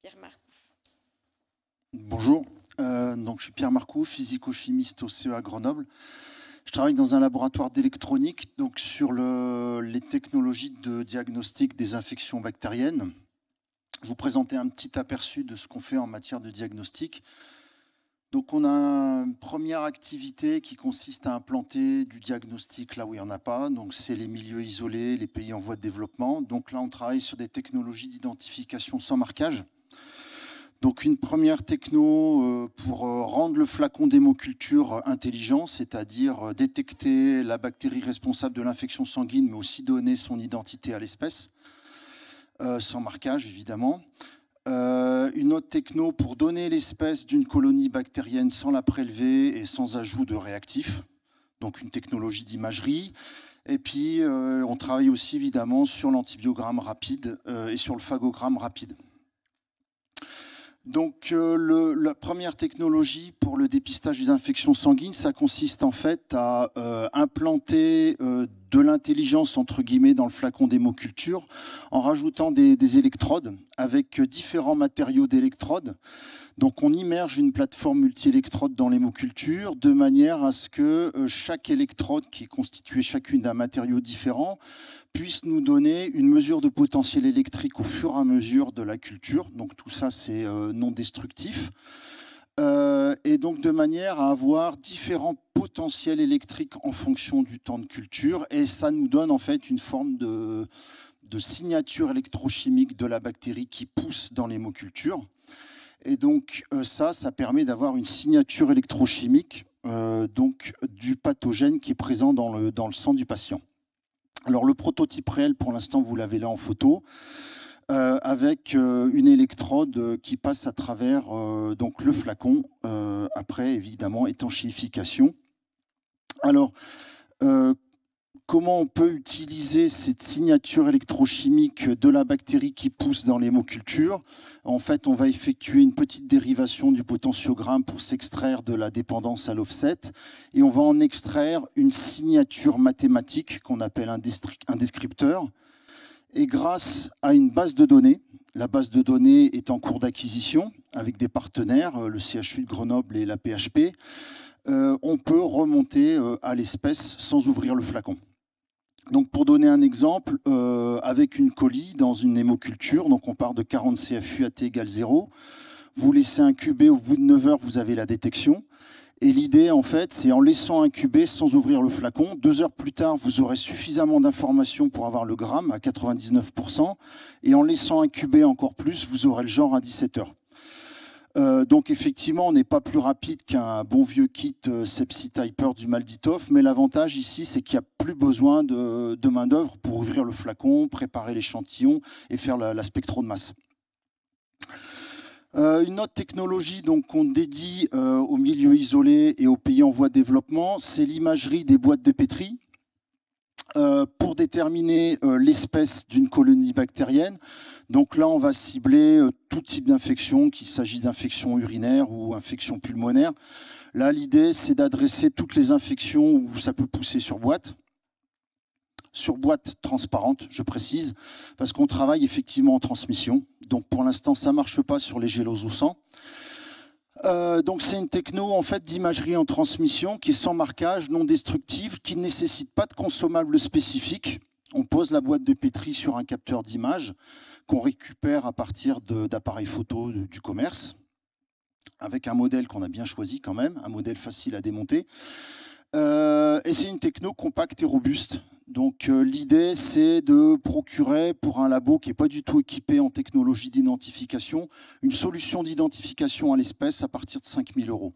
Pierre Marcoux. Bonjour, donc je suis Pierre Marcoux, physico-chimiste au CEA Grenoble. Je travaille dans un laboratoire d'électronique donc sur les technologies de diagnostic des infections bactériennes. Je vous présentais un petit aperçu de ce qu'on fait en matière de diagnostic. Donc on a une première activité qui consiste à implanter du diagnostic là où il n'y en a pas. Donc c'est les milieux isolés, les pays en voie de développement. Donc là on travaille sur des technologies d'identification sans marquage. Donc une première techno pour rendre le flacon d'hémoculture intelligent, c'est-à-dire détecter la bactérie responsable de l'infection sanguine, mais aussi donner son identité à l'espèce, sans marquage évidemment. Une autre techno pour donner l'espèce d'une colonie bactérienne sans la prélever et sans ajout de réactifs, donc une technologie d'imagerie. Et puis on travaille aussi évidemment sur l'antibiogramme rapide et sur le phagogramme rapide. Donc la première technologie pour le dépistage des infections sanguines, ça consiste en fait à implanter de l'intelligence entre guillemets dans le flacon d'hémoculture en rajoutant des électrodes avec différents matériaux d'électrodes. Donc on immerge une plateforme multi-électrode dans l'hémoculture de manière à ce que chaque électrode, qui est constituée chacune d'un matériau différent, puisse nous donner une mesure de potentiel électrique au fur et à mesure de la culture. Donc tout ça, c'est non destructif. Et donc de manière à avoir différents potentiels électriques en fonction du temps de culture. Et ça nous donne en fait une forme de signature électrochimique de la bactérie qui pousse dans l'hémoculture. Et donc ça permet d'avoir une signature électrochimique donc, du pathogène qui est présent dans le sang du patient. Alors le prototype réel, pour l'instant, vous l'avez là en photo, avec une électrode qui passe à travers donc le flacon, après évidemment étanchéification. Alors, comment on peut utiliser cette signature électrochimique de la bactérie qui pousse dans l'hémoculture? En fait, on va effectuer une petite dérivation du potentiogramme pour s'extraire de la dépendance à l'offset et on va en extraire une signature mathématique qu'on appelle un descripteur. Et grâce à une base de données, la base de données est en cours d'acquisition avec des partenaires, le CHU de Grenoble et la PHP, on peut remonter à l'espèce sans ouvrir le flacon. Donc pour donner un exemple, avec une colie dans une hémoculture, donc on part de 40 CFU à T égale 0, vous laissez incuber, au bout de 9 heures, vous avez la détection. Et l'idée, en fait, c'est en laissant incuber sans ouvrir le flacon, 2 heures plus tard, vous aurez suffisamment d'informations pour avoir le gramme à 99%, et en laissant incuber encore plus, vous aurez le genre à 17 heures. Donc effectivement, on n'est pas plus rapide qu'un bon vieux kit Sepsi-Typer du Malditov, mais l'avantage ici, c'est qu'il n'y a plus besoin de main-d'œuvre pour ouvrir le flacon, préparer l'échantillon et faire la spectro de masse. Une autre technologie qu'on dédie aux milieux isolés et aux pays en voie de développement, c'est l'imagerie des boîtes de pétri. Pour déterminer l'espèce d'une colonie bactérienne. Donc là, on va cibler tout type d'infection, qu'il s'agisse d'infections urinaires ou infections pulmonaires. Là, l'idée, c'est d'adresser toutes les infections où ça peut pousser sur boîte transparente, je précise, parce qu'on travaille effectivement en transmission. Donc pour l'instant, ça ne marche pas sur les géloses au sang. Donc c'est une techno en fait d'imagerie en transmission qui est sans marquage, non destructive, qui ne nécessite pas de consommable spécifique. On pose la boîte de pétri sur un capteur d'image qu'on récupère à partir d'appareils photo du commerce, avec un modèle qu'on a bien choisi quand même, un modèle facile à démonter. Et c'est une techno compacte et robuste. Donc l'idée, c'est de procurer pour un labo qui n'est pas du tout équipé en technologie d'identification, une solution d'identification à l'espèce à partir de 5 000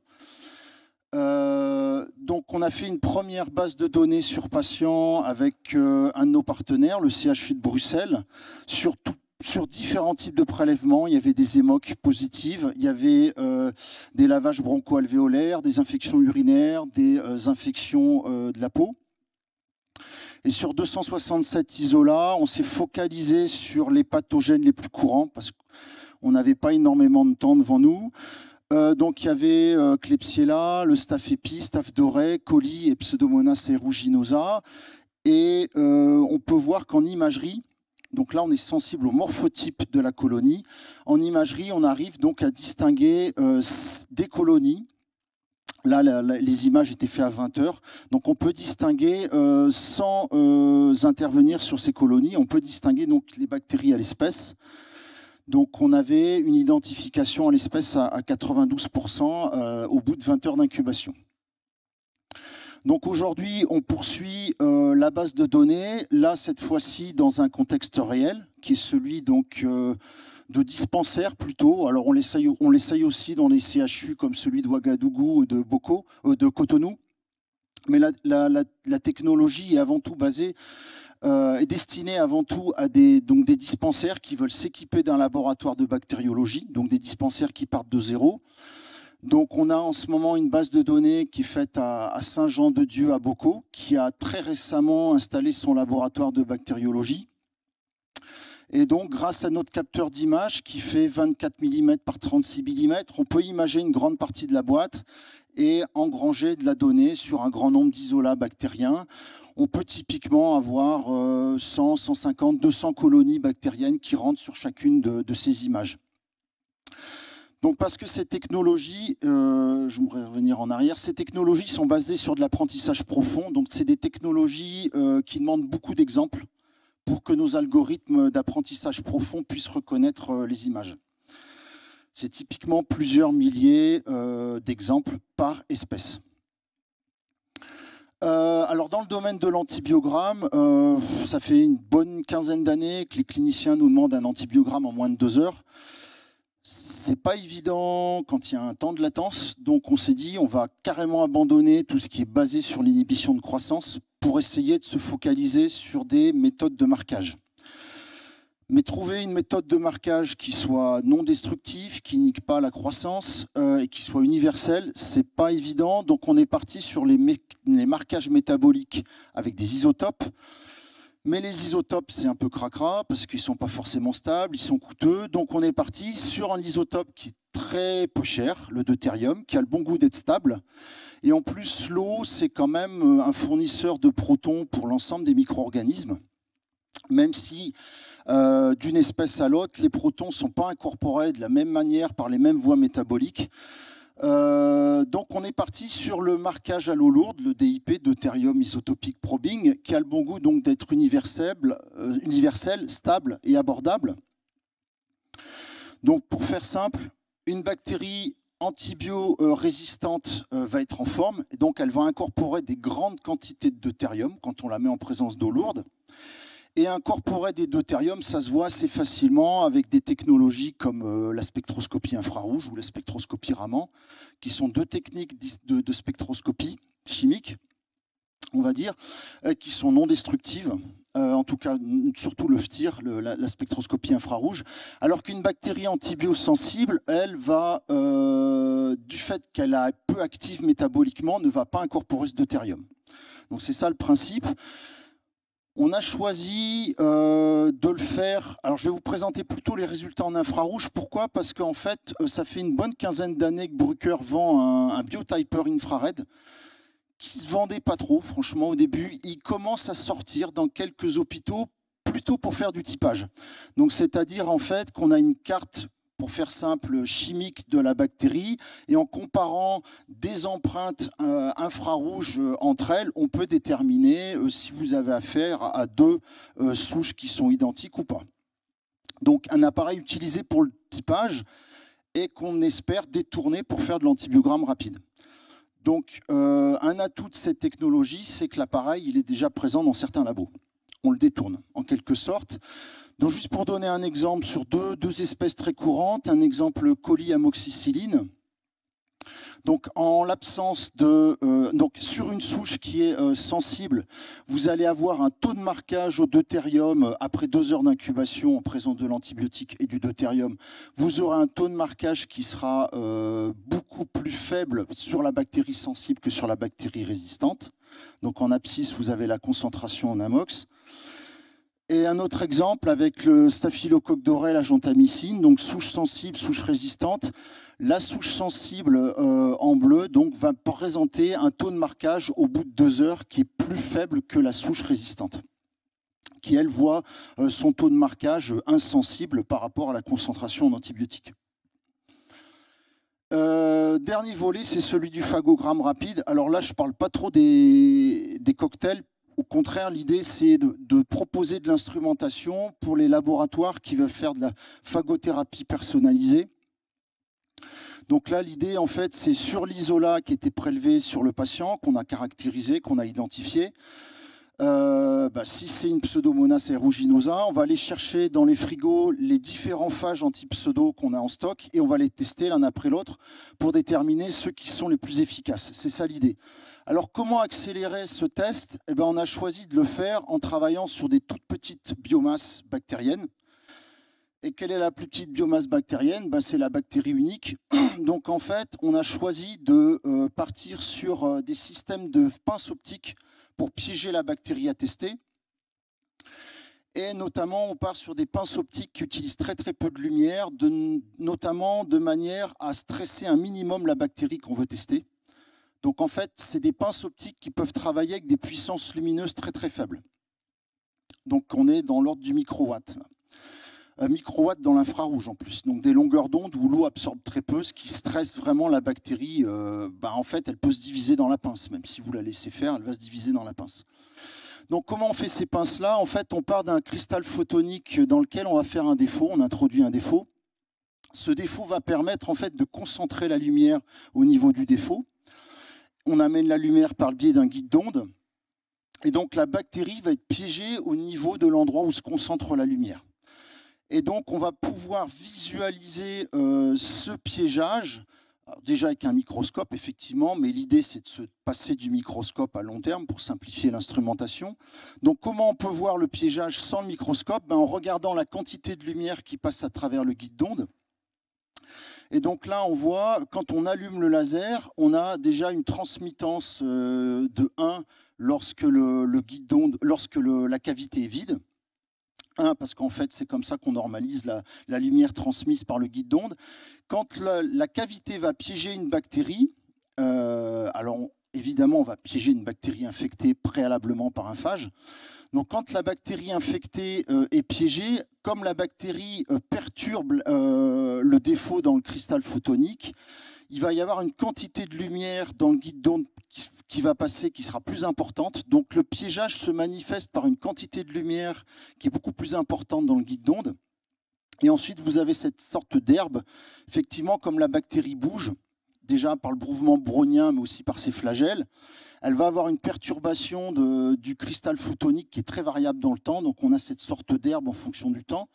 €. Donc on a fait une première base de données sur patients avec un de nos partenaires, le CHU de Bruxelles, sur différents types de prélèvements. Il y avait des hémocs positives, il y avait des lavages broncho-alvéolaires, des infections urinaires, des infections de la peau. Et sur 267 isolats, on s'est focalisé sur les pathogènes les plus courants parce qu'on n'avait pas énormément de temps devant nous. Donc il y avait Klebsiella, le Staph epi, Staph aureus, coli et Pseudomonas aeruginosa. Et on peut voir qu'en imagerie, Donc là, on est sensible au morphotype de la colonie. En imagerie, on arrive donc à distinguer des colonies. Là, les images étaient faites à 20 heures. Donc on peut distinguer, sans intervenir sur ces colonies, on peut distinguer donc les bactéries à l'espèce. Donc on avait une identification à l'espèce à 92% au bout de 20 heures d'incubation. Donc aujourd'hui, on poursuit la base de données, là cette fois-ci dans un contexte réel, qui est celui donc de dispensaires plutôt. Alors on l'essaye aussi dans les CHU comme celui de Ouagadougou ou de Cotonou. Mais la technologie est avant tout basée, est destinée avant tout à des dispensaires qui veulent s'équiper d'un laboratoire de bactériologie, donc des dispensaires qui partent de zéro. Donc on a en ce moment une base de données qui est faite à Saint-Jean-de-Dieu à Bocaux, qui a très récemment installé son laboratoire de bactériologie. Et donc grâce à notre capteur d'image qui fait 24 mm par 36 mm, on peut imager une grande partie de la boîte et engranger de la donnée sur un grand nombre d'isolats bactériens. On peut typiquement avoir 100, 150, 200 colonies bactériennes qui rentrent sur chacune de ces images. Donc parce que ces technologies, je voudrais revenir en arrière, ces technologies sont basées sur de l'apprentissage profond. Donc c'est des technologies qui demandent beaucoup d'exemples pour que nos algorithmes d'apprentissage profond puissent reconnaître les images. C'est typiquement plusieurs milliers d'exemples par espèce. Alors dans le domaine de l'antibiogramme, ça fait une bonne quinzaine d'années que les cliniciens nous demandent un antibiogramme en moins de 2 heures. C'est pas évident quand il y a un temps de latence, donc on s'est dit on va carrément abandonner tout ce qui est basé sur l'inhibition de croissance pour essayer de se focaliser sur des méthodes de marquage. Mais trouver une méthode de marquage qui soit non destructive, qui nique pas la croissance et qui soit universelle, c'est pas évident. Donc on est parti sur les marquages métaboliques avec des isotopes. Mais les isotopes, c'est un peu cracra parce qu'ils ne sont pas forcément stables, ils sont coûteux. Donc on est parti sur un isotope qui est très peu cher, le deutérium, qui a le bon goût d'être stable. Et en plus, l'eau, c'est quand même un fournisseur de protons pour l'ensemble des micro-organismes. Même si d'une espèce à l'autre, les protons ne sont pas incorporés de la même manière par les mêmes voies métaboliques. Donc on est parti sur le marquage à l'eau lourde, le DIP, Deuterium Isotopic Probing, qui a le bon goût donc d'être universel, stable et abordable. Donc pour faire simple, une bactérie antibio-résistante va être en forme, et donc elle va incorporer des grandes quantités de deutérium quand on la met en présence d'eau lourde. Et incorporer des deutériums, ça se voit assez facilement avec des technologies comme la spectroscopie infrarouge ou la spectroscopie Raman, qui sont deux techniques de spectroscopie chimique, on va dire, qui sont non destructives, en tout cas surtout le FTIR, la spectroscopie infrarouge, alors qu'une bactérie antibiosensible, elle va, du fait qu'elle est peu active métaboliquement, ne va pas incorporer ce deutérium. Donc c'est ça le principe. On a choisi de le faire. Alors, je vais vous présenter plutôt les résultats en infrarouge. Pourquoi? Parce qu'en fait, ça fait une bonne quinzaine d'années que Bruker vend un biotyper infrared qui se vendait pas trop, franchement, au début. Il commence à sortir dans quelques hôpitaux plutôt pour faire du typage. Donc, c'est-à-dire, en fait, qu'on a une carte, pour faire simple, chimique de la bactérie, et en comparant des empreintes infrarouges entre elles, on peut déterminer si vous avez affaire à deux souches qui sont identiques ou pas. Donc un appareil utilisé pour le typage et qu'on espère détourner pour faire de l'antibiogramme rapide. Donc un atout de cette technologie, c'est que l'appareil il est déjà présent dans certains labos. On le détourne en quelque sorte. Donc juste pour donner un exemple sur deux espèces très courantes, un exemple coli-amoxicilline. Donc en l'absence de donc sur une souche qui est sensible, vous allez avoir un taux de marquage au deutérium après 2 heures d'incubation en présence de l'antibiotique et du deutérium. Vous aurez un taux de marquage qui sera beaucoup plus faible sur la bactérie sensible que sur la bactérie résistante. Donc en abscisse, vous avez la concentration en amox. Et un autre exemple avec le staphylocoque doré, la gentamicine, donc souche sensible, souche résistante. La souche sensible en bleu donc, va présenter un taux de marquage au bout de 2 heures qui est plus faible que la souche résistante, qui, elle, voit son taux de marquage insensible par rapport à la concentration en antibiotiques. Dernier volet, c'est celui du phagogramme rapide. Alors là, je ne parle pas trop des cocktails. Au contraire, l'idée, c'est de proposer de l'instrumentation pour les laboratoires qui veulent faire de la phagothérapie personnalisée. Donc là, l'idée, en fait, c'est sur l'isolat qui était prélevé sur le patient, qu'on a caractérisé, qu'on a identifié. Si c'est une Pseudomonas aeruginosa, on va aller chercher dans les frigos les différents phages anti-pseudo qu'on a en stock et on va les tester l'un après l'autre pour déterminer ceux qui sont les plus efficaces. C'est ça l'idée. Alors, comment accélérer ce test? On a choisi de le faire en travaillant sur des toutes petites biomasses bactériennes. Et quelle est la plus petite biomasse bactérienne? C'est la bactérie unique. Donc, en fait, on a choisi de partir sur des systèmes de pinces optiques pour piéger la bactérie à tester. Et notamment, on part sur des pinces optiques qui utilisent très très peu de lumière, notamment de manière à stresser un minimum la bactérie qu'on veut tester. Donc en fait, c'est des pinces optiques qui peuvent travailler avec des puissances lumineuses très très faibles. Donc on est dans l'ordre du microwatt. Microwatt dans l'infrarouge en plus. Donc des longueurs d'onde où l'eau absorbe très peu, ce qui stresse vraiment la bactérie. En fait, elle peut se diviser dans la pince. Même si vous la laissez faire, elle va se diviser dans la pince. Donc comment on fait ces pinces-là? En fait, on part d'un cristal photonique dans lequel on va faire un défaut. On introduit un défaut. Ce défaut va permettre en fait de concentrer la lumière au niveau du défaut. On amène la lumière par le biais d'un guide d'onde. Et donc la bactérie va être piégée au niveau de l'endroit où se concentre la lumière. Et donc on va pouvoir visualiser ce piégeage, alors déjà avec un microscope effectivement, mais l'idée c'est de se passer du microscope à long terme pour simplifier l'instrumentation. Donc comment on peut voir le piégeage sans le microscope? En regardant la quantité de lumière qui passe à travers le guide d'onde. Et donc là, on voit, quand on allume le laser, on a déjà une transmittance de 1 lorsque le guide d'onde, lorsque la cavité est vide. 1, parce qu'en fait, c'est comme ça qu'on normalise la lumière transmise par le guide d'onde. Quand la cavité va piéger une bactérie, alors évidemment, on va piéger une bactérie infectée préalablement par un phage. Donc, quand la bactérie infectée est piégée, comme la bactérie perturbe le défaut dans le cristal photonique, il va y avoir une quantité de lumière dans le guide d'onde qui va passer, qui sera plus importante. Donc, le piégeage se manifeste par une quantité de lumière qui est beaucoup plus importante dans le guide d'onde. Et ensuite, vous avez cette sorte d'herbe. Effectivement, comme la bactérie bouge, déjà par le mouvement brownien, mais aussi par ses flagelles, elle va avoir une perturbation du cristal photonique qui est très variable dans le temps. Donc, on a cette sorte d'herbe en fonction du temps.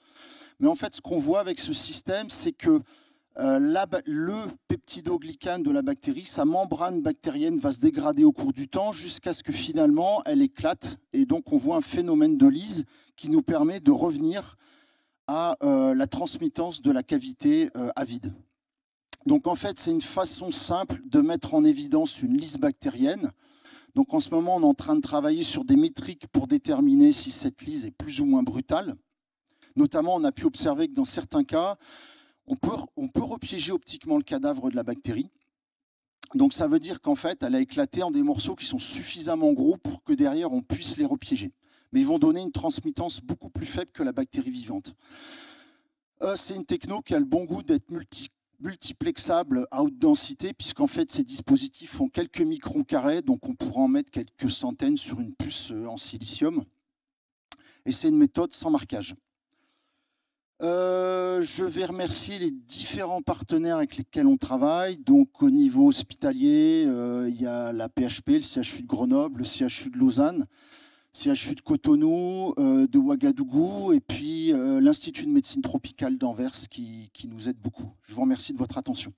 Mais en fait, ce qu'on voit avec ce système, c'est que le peptidoglycane de la bactérie, sa membrane bactérienne va se dégrader au cours du temps jusqu'à ce que finalement, elle éclate. Et donc, on voit un phénomène de lyse qui nous permet de revenir à la transmittance de la cavité à vide. Donc, en fait, c'est une façon simple de mettre en évidence une lyse bactérienne. Donc en ce moment, on est en train de travailler sur des métriques pour déterminer si cette lyse est plus ou moins brutale. Notamment, on a pu observer que dans certains cas, on peut repiéger optiquement le cadavre de la bactérie. Donc ça veut dire qu'en fait, elle a éclaté en des morceaux qui sont suffisamment gros pour que derrière, on puisse les repiéger. Mais ils vont donner une transmittance beaucoup plus faible que la bactérie vivante. C'est une techno qui a le bon goût d'être multiplexable à haute densité, puisqu'en fait, ces dispositifs font quelques microns carrés, donc on pourra en mettre quelques centaines sur une puce en silicium. Et c'est une méthode sans marquage. Je vais remercier les différents partenaires avec lesquels on travaille. Donc, au niveau hospitalier, il y a la PHP, le CHU de Grenoble, le CHU de Lausanne, CHU de Cotonou, de Ouagadougou, et puis l'Institut de médecine tropicale d'Anvers qui nous aide beaucoup. Je vous remercie de votre attention.